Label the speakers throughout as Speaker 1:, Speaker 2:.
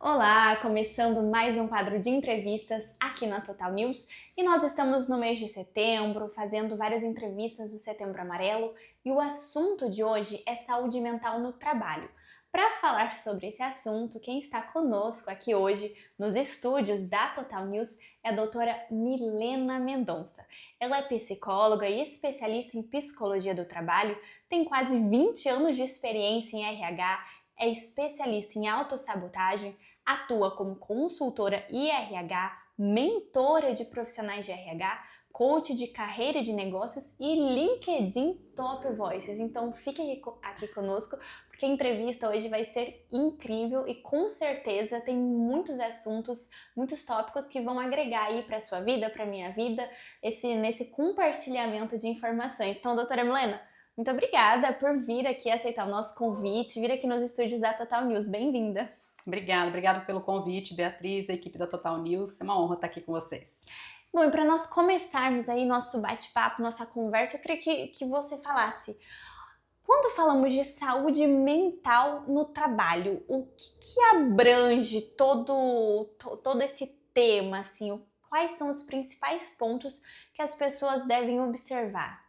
Speaker 1: Olá, começando mais um quadro de entrevistas aqui na Total News e nós estamos no mês de setembro fazendo várias entrevistas do Setembro Amarelo e o assunto de hoje é saúde mental no trabalho. Para falar sobre esse assunto, quem está conosco aqui hoje nos estúdios da Total News é a doutora Milena Mendonça. Ela é psicóloga e especialista em psicologia do trabalho, tem quase 20 anos de experiência em RH, é especialista em autossabotagem, atua como consultora e RH, mentora de profissionais de RH, coach de carreira e de negócios e LinkedIn Top Voices. Então fique aqui conosco, porque a entrevista hoje vai ser incrível e com certeza tem muitos assuntos, muitos tópicos que vão agregar aí para a sua vida, para a minha vida, nesse compartilhamento de informações. Então, doutora Milena, muito obrigada por vir aqui aceitar o nosso convite, vir aqui nos estúdios da Total News. Bem-vinda!
Speaker 2: Obrigada pelo convite, Beatriz, a equipe da Total News. É uma honra estar aqui com vocês.
Speaker 1: Bom, e para nós começarmos aí nosso bate-papo, nossa conversa, eu queria que você falasse, quando falamos de saúde mental no trabalho, o que abrange todo esse tema, assim, quais são os principais pontos que as pessoas devem observar?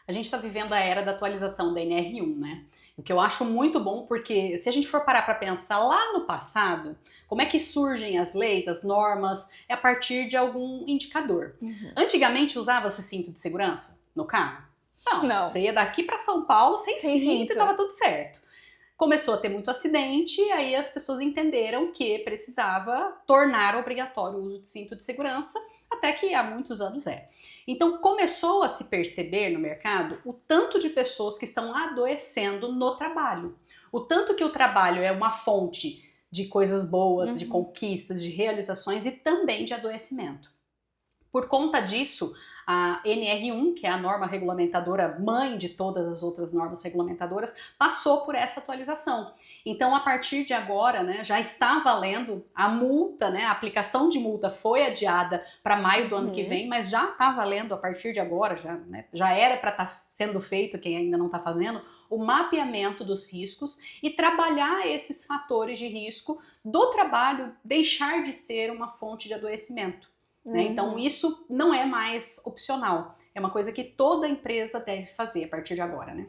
Speaker 2: A gente está vivendo a era da atualização da NR1, né? O que eu acho muito bom, porque se a gente for parar para pensar lá no passado, como é que surgem as leis, as normas, é a partir de algum indicador. Antigamente usava-se cinto de segurança no carro? Não. Você ia daqui para São Paulo sem cinto e estava tudo certo. Começou a ter muito acidente, aí as pessoas entenderam que precisava tornar obrigatório o uso de cinto de segurança, até que há muitos anos é. Então começou a se perceber no mercado o tanto de pessoas que estão adoecendo no trabalho. O tanto que o trabalho é uma fonte de coisas boas, de conquistas, de realizações e também de adoecimento. Por conta disso, a NR1, que é a norma regulamentadora mãe de todas as outras normas regulamentadoras, passou por essa atualização. Então, a partir de agora, né, já está valendo a multa, né, a aplicação de multa foi adiada para maio do ano que vem, mas já está valendo a partir de agora, já era para estar sendo feito, quem ainda não está fazendo, o mapeamento dos riscos e trabalhar esses fatores de risco do trabalho deixar de ser uma fonte de adoecimento. Né? Então isso não é mais opcional, é uma coisa que toda empresa deve fazer a partir de agora, né?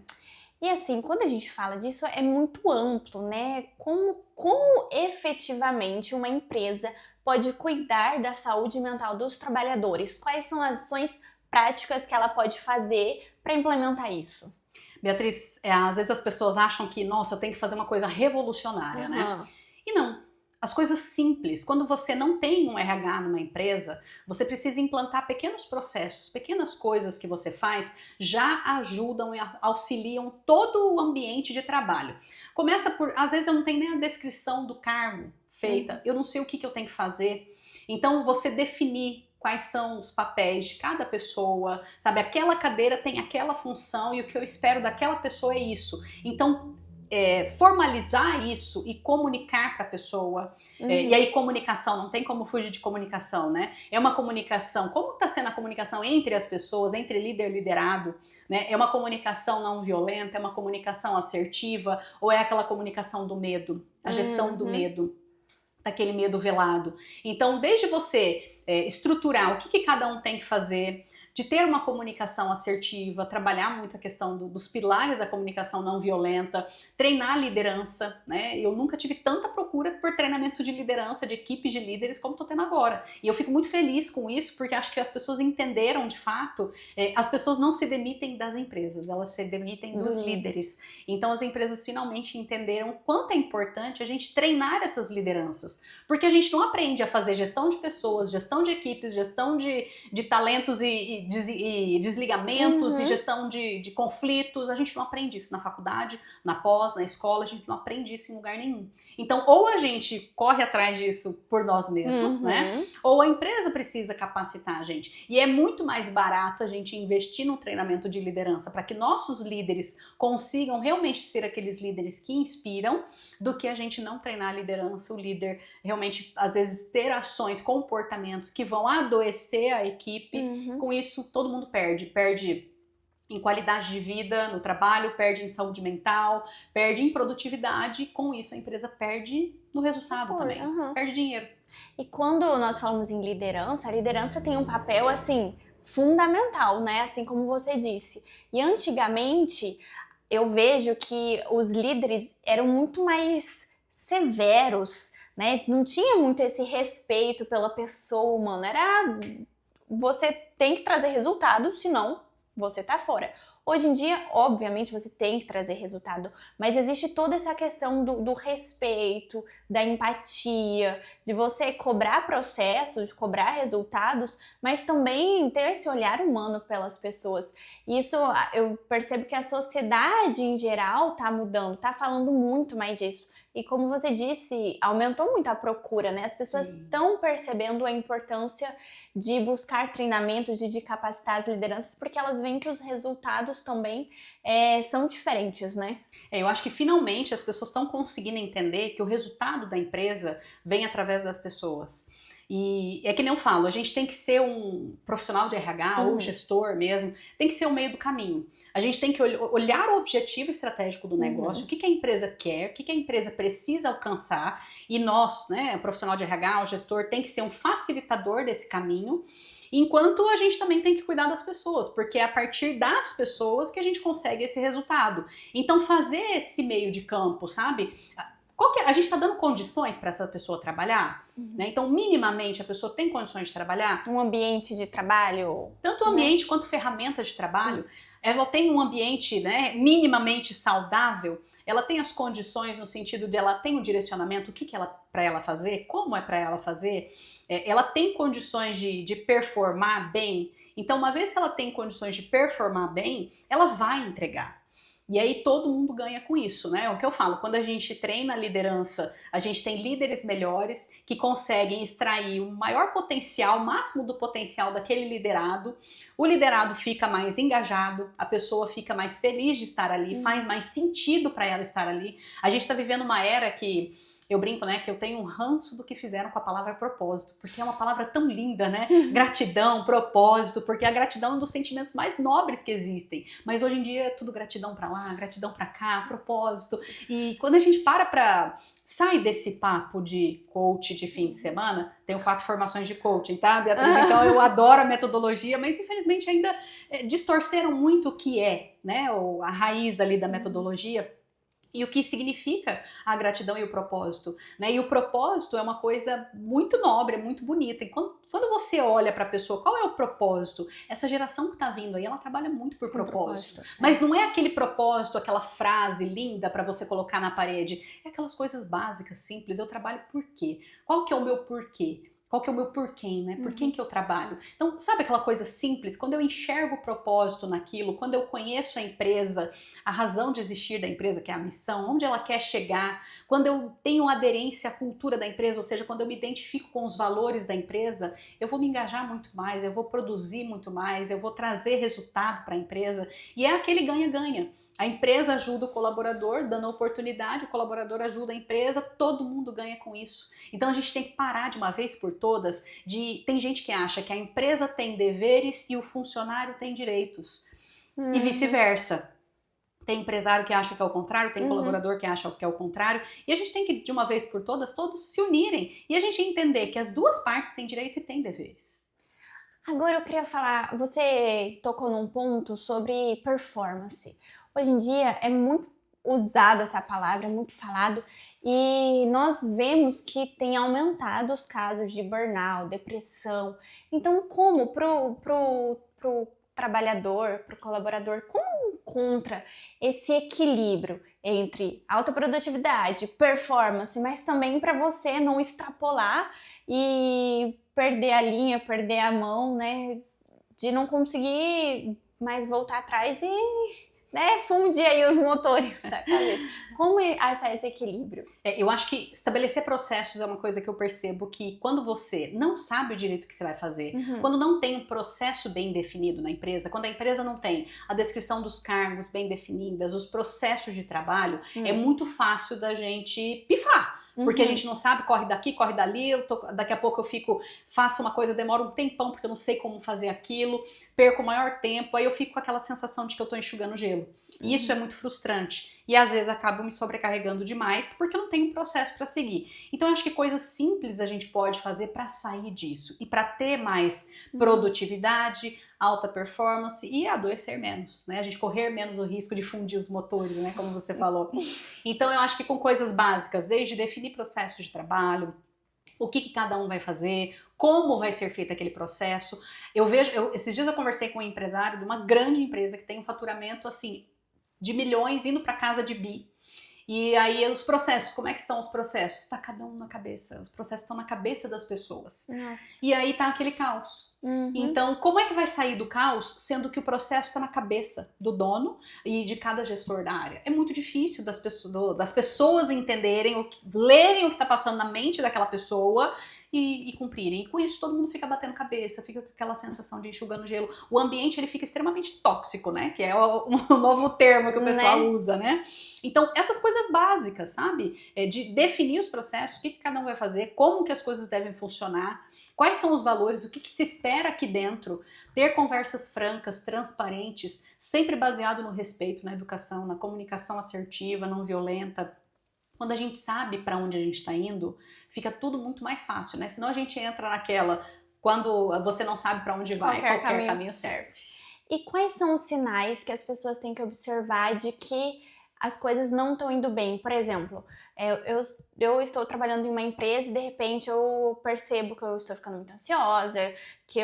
Speaker 1: E assim, quando a gente fala disso é muito amplo, né? Como efetivamente uma empresa pode cuidar da saúde mental dos trabalhadores? Quais são as ações práticas que ela pode fazer para implementar isso?
Speaker 2: Beatriz, às vezes as pessoas acham que, nossa, eu tenho que fazer uma coisa revolucionária, né? E não. As coisas simples, quando você não tem um RH numa empresa, você precisa implantar pequenos processos, pequenas coisas que você faz já ajudam e auxiliam todo o ambiente de trabalho. Começa por, às vezes eu não tenho nem a descrição do cargo feita, eu não sei o que eu tenho que fazer. Então você definir quais são os papéis de cada pessoa, sabe? Aquela cadeira tem aquela função e o que eu espero daquela pessoa é isso. Então, formalizar isso e comunicar para a pessoa. E aí comunicação, não tem como fugir de comunicação, né? É uma comunicação, como está sendo a comunicação entre as pessoas, entre líder e liderado, né? É uma comunicação não violenta, é uma comunicação assertiva, ou é aquela comunicação do medo, a gestão do medo, daquele medo velado. Então, desde você estruturar o que cada um tem que fazer, de ter uma comunicação assertiva, trabalhar muito a questão dos pilares da comunicação não violenta, treinar a liderança, né? Eu nunca tive tanta procura por treinamento de liderança, de equipes de líderes como estou tendo agora. E eu fico muito feliz com isso, porque acho que as pessoas entenderam de fato, as pessoas não se demitem das empresas, elas se demitem dos líderes. Então as empresas finalmente entenderam o quanto é importante a gente treinar essas lideranças, porque a gente não aprende a fazer gestão de pessoas, gestão de equipes, gestão de talentos e desligamentos e gestão de conflitos. A gente não aprende isso na faculdade, na pós, na escola, a gente não aprende isso em lugar nenhum. Então, ou a gente corre atrás disso por nós mesmos, né? Ou a empresa precisa capacitar a gente. E é muito mais barato a gente investir num treinamento de liderança para que nossos líderes consigam realmente ser aqueles líderes que inspiram, do que a gente não treinar a liderança, o líder realmente, às vezes, ter ações, comportamentos que vão adoecer a equipe. Com isso, todo mundo perde em qualidade de vida no trabalho, perde em saúde mental, perde em produtividade, e com isso a empresa perde no resultado também, perde dinheiro.
Speaker 1: E quando nós falamos em liderança, a liderança tem um papel, assim, fundamental, né? Assim como você disse. E antigamente, eu vejo que os líderes eram muito mais severos, né? Não tinha muito esse respeito pela pessoa humana. Era, você tem que trazer resultado, senão você tá fora. Hoje em dia, obviamente, você tem que trazer resultado, mas existe toda essa questão do respeito, da empatia, de você cobrar processos, cobrar resultados, mas também ter esse olhar humano pelas pessoas. Isso, eu percebo que a sociedade em geral tá mudando, tá falando muito mais disso. E como você disse, aumentou muito a procura, né? As pessoas estão percebendo a importância de buscar treinamentos e de capacitar as lideranças, porque elas veem que os resultados também são diferentes, né?
Speaker 2: Eu acho que finalmente as pessoas estão conseguindo entender que o resultado da empresa vem através das pessoas. E é que nem eu falo, a gente tem que ser um profissional de RH ou gestor mesmo, tem que ser o meio do caminho. A gente tem que olhar o objetivo estratégico do negócio, o que a empresa quer, o que a empresa precisa alcançar, e nós, né, o profissional de RH, o gestor, tem que ser um facilitador desse caminho, enquanto a gente também tem que cuidar das pessoas, porque é a partir das pessoas que a gente consegue esse resultado. Então fazer esse meio de campo, sabe? A gente está dando condições para essa pessoa trabalhar? Né? Então, minimamente, a pessoa tem condições de trabalhar?
Speaker 1: Um ambiente de trabalho?
Speaker 2: Tanto o ambiente quanto ferramentas de trabalho. Ela tem um ambiente, né, minimamente saudável? Ela tem as condições no sentido de ela tem um direcionamento, o que é para ela fazer? Como é para ela fazer? Ela tem condições de performar bem? Então, uma vez que ela tem condições de performar bem, ela vai entregar. E aí todo mundo ganha com isso, né? O que eu falo, quando a gente treina a liderança, a gente tem líderes melhores que conseguem extrair o maior potencial, o máximo do potencial daquele liderado. O liderado fica mais engajado, a pessoa fica mais feliz de estar ali, faz mais sentido para ela estar ali. A gente está vivendo uma era que eu brinco, né, que eu tenho um ranço do que fizeram com a palavra propósito, porque é uma palavra tão linda, né? Gratidão, propósito, porque a gratidão é um dos sentimentos mais nobres que existem. Mas hoje em dia é tudo gratidão pra lá, gratidão pra cá, propósito. E quando a gente para sai desse papo de coach de fim de semana, tenho 4 formações de coaching, tá, Beatriz? Então eu adoro a metodologia, mas infelizmente ainda distorceram muito o que é, né, a raiz ali da metodologia. E o que significa a gratidão e o propósito, né? E o propósito é uma coisa muito nobre, muito bonita. E quando você olha para a pessoa, qual é o propósito? Essa geração que está vindo aí, ela trabalha muito por propósito. Mas não é aquele propósito, aquela frase linda para você colocar na parede. É aquelas coisas básicas, simples. Eu trabalho por quê? Qual que é o meu porquê? Qual que é o meu porquê, né? Por quem que eu trabalho? Então, sabe aquela coisa simples? Quando eu enxergo o propósito naquilo, quando eu conheço a empresa, a razão de existir da empresa, que é a missão, onde ela quer chegar, quando eu tenho aderência à cultura da empresa, ou seja, quando eu me identifico com os valores da empresa, eu vou me engajar muito mais, eu vou produzir muito mais, eu vou trazer resultado para a empresa, e é aquele ganha-ganha. A empresa ajuda o colaborador, dando oportunidade, o colaborador ajuda a empresa, todo mundo ganha com isso. Então a gente tem que parar de uma vez por todas tem gente que acha que a empresa tem deveres e o funcionário tem direitos. E vice-versa. Tem empresário que acha que é o contrário, tem colaborador que acha que é o contrário. E a gente tem que, de uma vez por todas, todos se unirem. E a gente entender que as duas partes têm direito e têm deveres.
Speaker 1: Agora eu queria falar, você tocou num ponto sobre performance. Hoje em dia é muito usado essa palavra, é muito falado, e nós vemos que tem aumentado os casos de burnout, depressão. Então, como pro trabalhador, pro colaborador, como encontra esse equilíbrio entre alta produtividade, performance, mas também para você não extrapolar e perder a linha, perder a mão, né? De não conseguir mais voltar atrás e, né, fundir aí os motores da cabeça. Como achar esse equilíbrio?
Speaker 2: Eu acho que estabelecer processos é uma coisa que eu percebo que quando você não sabe o direito que você vai fazer, quando não tem um processo bem definido na empresa, quando a empresa não tem a descrição dos cargos bem definidas, os processos de trabalho, é muito fácil da gente pifar. Porque a gente não sabe, corre daqui, corre dali, daqui a pouco faço uma coisa, demora um tempão porque eu não sei como fazer aquilo, perco o maior tempo, aí eu fico com aquela sensação de que eu tô enxugando gelo. E isso é muito frustrante. E às vezes acabo me sobrecarregando demais porque eu não tenho um processo para seguir. Então eu acho que coisas simples a gente pode fazer para sair disso e para ter mais produtividade, alta performance e adoecer menos, né? A gente correr menos o risco de fundir os motores, né? Como você falou. Então eu acho que com coisas básicas, desde definir processos de trabalho, o que cada um vai fazer, como vai ser feito aquele processo. Esses dias eu conversei com um empresário de uma grande empresa que tem um faturamento assim de milhões indo para casa de bi. E aí os processos, como é que estão os processos? Está cada um na cabeça, os processos estão na cabeça das pessoas.
Speaker 1: Nossa.
Speaker 2: E aí tá aquele caos. Então, como é que vai sair do caos, sendo que o processo está na cabeça do dono e de cada gestor da área? É muito difícil das pessoas entenderem, lerem o que está passando na mente daquela pessoa e cumprirem. E com isso todo mundo fica batendo cabeça, fica com aquela sensação de enxugando gelo. O ambiente ele fica extremamente tóxico, né? Que é o novo termo que o pessoal usa, né? Então, essas coisas básicas, sabe? De definir os processos, o que cada um vai fazer, como que as coisas devem funcionar, quais são os valores, o que se espera aqui dentro, ter conversas francas, transparentes, sempre baseado no respeito, na educação, na comunicação assertiva, não violenta. Quando a gente sabe para onde a gente está indo, fica tudo muito mais fácil, né? Senão a gente entra naquela, quando você não sabe para onde vai, qualquer caminho serve.
Speaker 1: E quais são os sinais que as pessoas têm que observar de que as coisas não estão indo bem? Por exemplo, eu estou trabalhando em uma empresa e de repente eu percebo que eu estou ficando muito ansiosa, que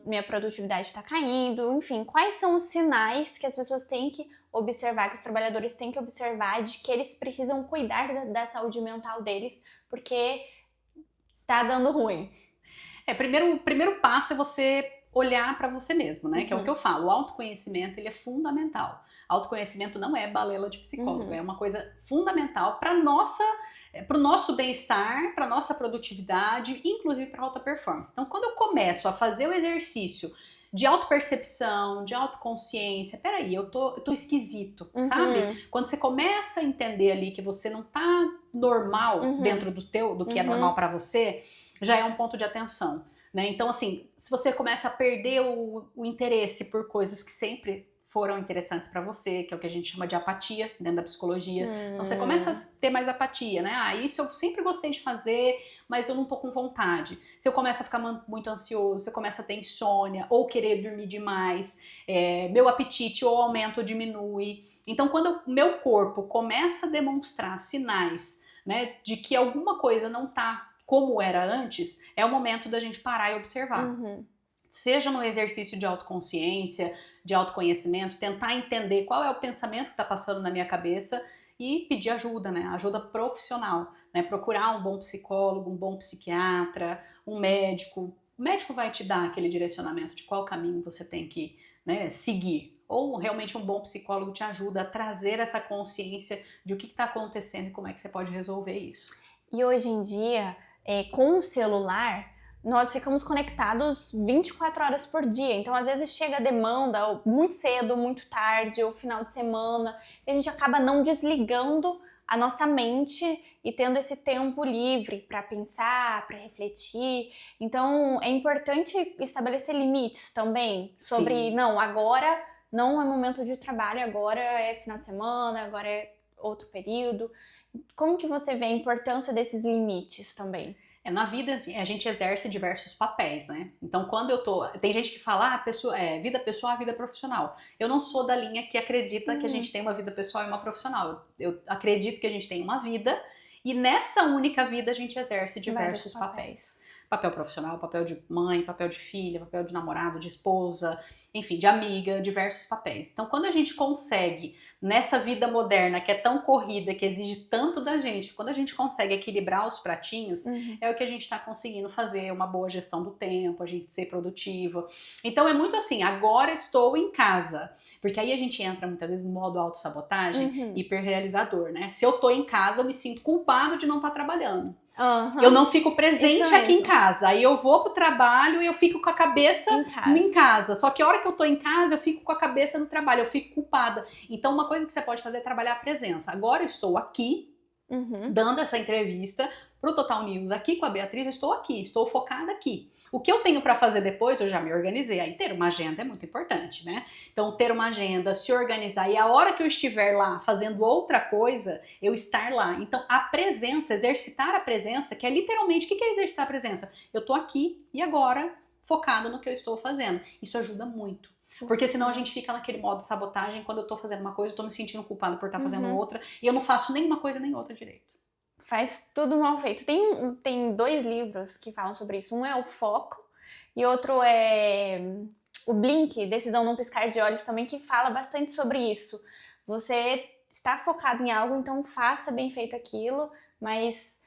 Speaker 1: minha produtividade está caindo, enfim. Quais são os sinais que as pessoas têm que observar, que os trabalhadores têm que observar de que eles precisam cuidar da saúde mental deles porque tá dando ruim?
Speaker 2: O primeiro passo é você olhar para você mesmo, né? Que é o que eu falo, o autoconhecimento ele é fundamental. Autoconhecimento não é balela de psicólogo, é uma coisa fundamental para o nosso bem-estar, para nossa produtividade, inclusive para alta performance. Então, quando eu começo a fazer o exercício de autopercepção, de autoconsciência, peraí, eu tô esquisito, sabe? Quando você começa a entender ali que você não tá normal dentro do que é normal para você, já é um ponto de atenção, né? Então, assim, se você começa a perder o interesse por coisas que sempre foram interessantes para você, que é o que a gente chama de apatia dentro da psicologia. Então você começa a ter mais apatia, né? Isso eu sempre gostei de fazer, mas eu não tô com vontade. Se eu começo a ficar muito ansioso, se eu começo a ter insônia, ou querer dormir demais, meu apetite ou aumenta ou diminui. Então quando o meu corpo começa a demonstrar sinais, né, de que alguma coisa não tá como era antes, é o momento da gente parar e observar. Seja no exercício de autoconsciência, de autoconhecimento, tentar entender qual é o pensamento que está passando na minha cabeça e pedir ajuda, né? Ajuda profissional, né? Procurar um bom psicólogo, um bom psiquiatra, um médico. O médico vai te dar aquele direcionamento de qual caminho você tem que, né, seguir. Ou realmente um bom psicólogo te ajuda a trazer essa consciência de o que está acontecendo e como é que você pode resolver isso.
Speaker 1: E hoje em dia, com o celular, nós ficamos conectados 24 horas por dia. Então, às vezes, chega a demanda muito cedo, muito tarde, ou final de semana, e a gente acaba não desligando a nossa mente e tendo esse tempo livre para pensar, para refletir. Então, é importante estabelecer limites também sobre, não, agora não é momento de trabalho, agora é final de semana, agora é outro período. Como que você vê a importância desses limites também?
Speaker 2: Na vida, assim, a gente exerce diversos papéis, né? Então, quando eu tô... Tem gente que fala, vida pessoal, vida profissional. Eu não sou da linha que acredita que a gente tem uma vida pessoal e uma profissional. Eu acredito que a gente tem uma vida e nessa única vida a gente exerce diversos papéis. Papel profissional, papel de mãe, papel de filha, papel de namorado, de esposa, enfim, de amiga, diversos papéis. Então, quando a gente consegue, nessa vida moderna que é tão corrida, que exige tanto da gente, quando a gente consegue equilibrar os pratinhos, é o que a gente está conseguindo fazer, uma boa gestão do tempo, a gente ser produtiva. Então, é muito assim, agora estou em casa. Porque aí a gente entra muitas vezes no modo autossabotagem, hiperrealizador, né? Se eu tô em casa, eu me sinto culpado de não estar trabalhando. Eu não fico presente aqui em casa. Aí eu vou pro trabalho e eu fico com a cabeça em casa. Só que a hora que eu tô em casa, eu fico com a cabeça no trabalho, eu fico culpada. Então uma coisa que você pode fazer é trabalhar a presença. Agora eu estou aqui, dando essa entrevista pro Total News aqui com a Beatriz, eu estou aqui, estou focada aqui. O que eu tenho para fazer depois, eu já me organizei. Aí ter uma agenda é muito importante, né? Então ter uma agenda, se organizar e a hora que eu estiver lá fazendo outra coisa, eu estar lá. Então a presença, exercitar a presença, que é literalmente, o que é exercitar a presença? Eu tô aqui e agora focado no que eu estou fazendo. Isso ajuda muito. Porque senão a gente fica naquele modo de sabotagem, quando eu tô fazendo uma coisa, eu tô me sentindo culpada por estar fazendo outra, e eu não faço nem uma coisa nem outra direito.
Speaker 1: Faz tudo mal feito. Tem 2 livros que falam sobre isso. Um é o Foco e outro é o Blink, Decisão Num Piscar de Olhos, também, que fala bastante sobre isso. Você está focado em algo, então faça bem feito aquilo, mas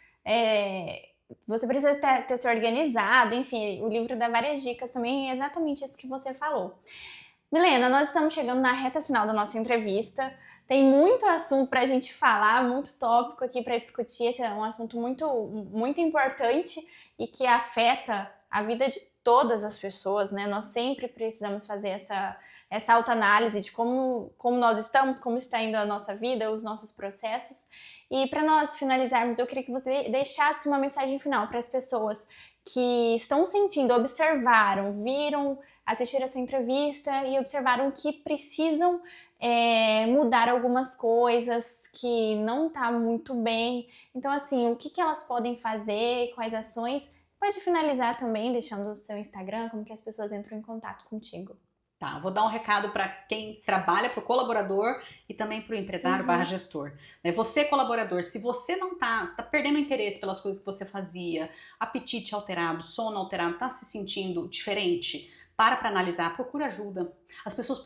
Speaker 1: você precisa ter se organizado. Enfim, o livro dá várias dicas também, é exatamente isso que você falou. Milena, nós estamos chegando na reta final da nossa entrevista. Tem muito assunto para a gente falar, muito tópico aqui para discutir. Esse é um assunto muito, muito importante e que afeta a vida de todas as pessoas, né? Nós sempre precisamos fazer essa autoanálise de como nós estamos, como está indo a nossa vida, os nossos processos. E para nós finalizarmos, eu queria que você deixasse uma mensagem final para as pessoas que estão sentindo, observaram, viram, assistiram essa entrevista e observaram que precisam mudar algumas coisas, que não tá muito bem. Então, assim, o que elas podem fazer, quais ações? Pode finalizar também deixando o seu Instagram, como que as pessoas entram em contato contigo.
Speaker 2: Tá, vou dar um recado para quem trabalha, para o colaborador e também para o empresário / gestor. Você, colaborador, se você não tá perdendo interesse pelas coisas que você fazia, apetite alterado, sono alterado, tá se sentindo diferente, para analisar, procura ajuda. As pessoas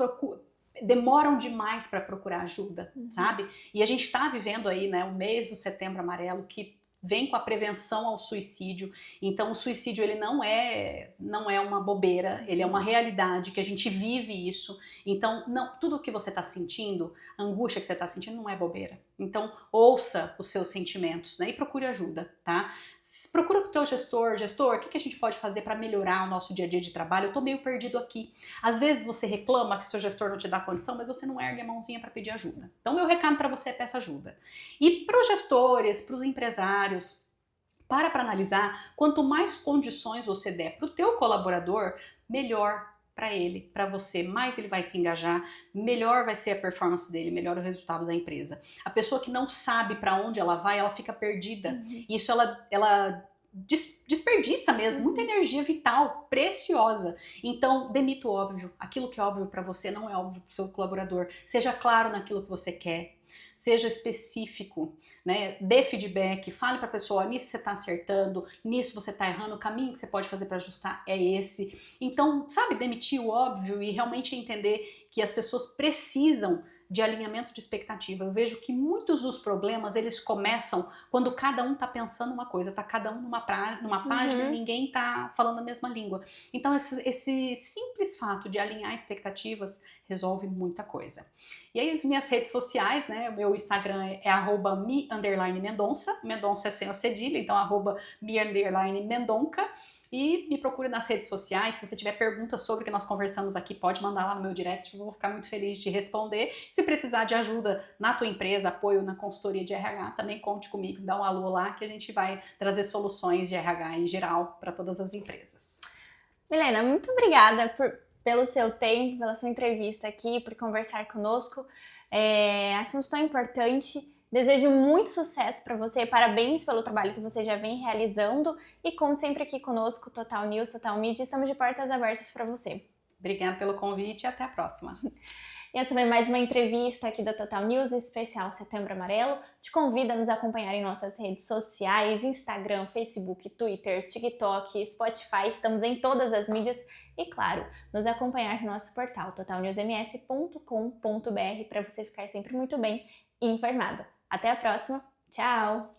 Speaker 2: demoram demais para procurar ajuda, sabe? E a gente está vivendo aí, né, o mês do Setembro Amarelo, que vem com a prevenção ao suicídio. Então o suicídio, ele não é uma bobeira, ele é uma realidade, que a gente vive isso. Então tudo o que você está sentindo, a angústia que você está sentindo, não é bobeira. Então ouça os seus sentimentos, né, e procure ajuda, tá? Procura o teu gestor, o que a gente pode fazer para melhorar o nosso dia a dia de trabalho? Eu tô meio perdido aqui. Às vezes você reclama que o seu gestor não te dá condição, mas você não ergue a mãozinha para pedir ajuda. Então meu recado para você é: peça ajuda. E para os gestores, para os empresários, para analisar, quanto mais condições você der para o teu colaborador, melhor para ele, para você, mais ele vai se engajar, melhor vai ser a performance dele, melhor o resultado da empresa. A pessoa que não sabe para onde ela vai, ela fica perdida. Isso ela desperdiça mesmo muita energia vital, preciosa. Então, demita o óbvio. Aquilo que é óbvio para você não é óbvio para o seu colaborador. Seja claro naquilo que você quer. Seja específico, né? Dê feedback, fale para a pessoa: nisso você está acertando, nisso você está errando, o caminho que você pode fazer para ajustar é esse. Então, sabe, demitir o óbvio e realmente entender que as pessoas precisam de alinhamento de expectativa. Eu vejo que muitos dos problemas, eles começam quando cada um tá pensando uma coisa, tá cada um numa página e ninguém tá falando a mesma língua. Então esse simples fato de alinhar expectativas resolve muita coisa. E aí as minhas redes sociais, né, o meu Instagram é @me_mendonça, Mendonça é sem o cedilha, então @me_mendonca. E me procure nas redes sociais. Se você tiver perguntas sobre o que nós conversamos aqui, pode mandar lá no meu direct, eu vou ficar muito feliz de responder. Se precisar de ajuda na tua empresa, apoio na consultoria de RH, também conte comigo, dá um alô lá que a gente vai trazer soluções de RH em geral para todas as empresas.
Speaker 1: Milena, muito obrigada pelo seu tempo, pela sua entrevista aqui, por conversar conosco. Assunto tão importante. Desejo muito sucesso para você, parabéns pelo trabalho que você já vem realizando e conte sempre aqui conosco, Total News, Total Media, estamos de portas abertas para você.
Speaker 2: Obrigada pelo convite e até a próxima.
Speaker 1: E essa foi mais uma entrevista aqui da Total News, especial Setembro Amarelo. Te convido a nos acompanhar em nossas redes sociais, Instagram, Facebook, Twitter, TikTok, Spotify, estamos em todas as mídias. E claro, nos acompanhar no nosso portal totalnewsms.com.br para você ficar sempre muito bem informada. Até a próxima, tchau!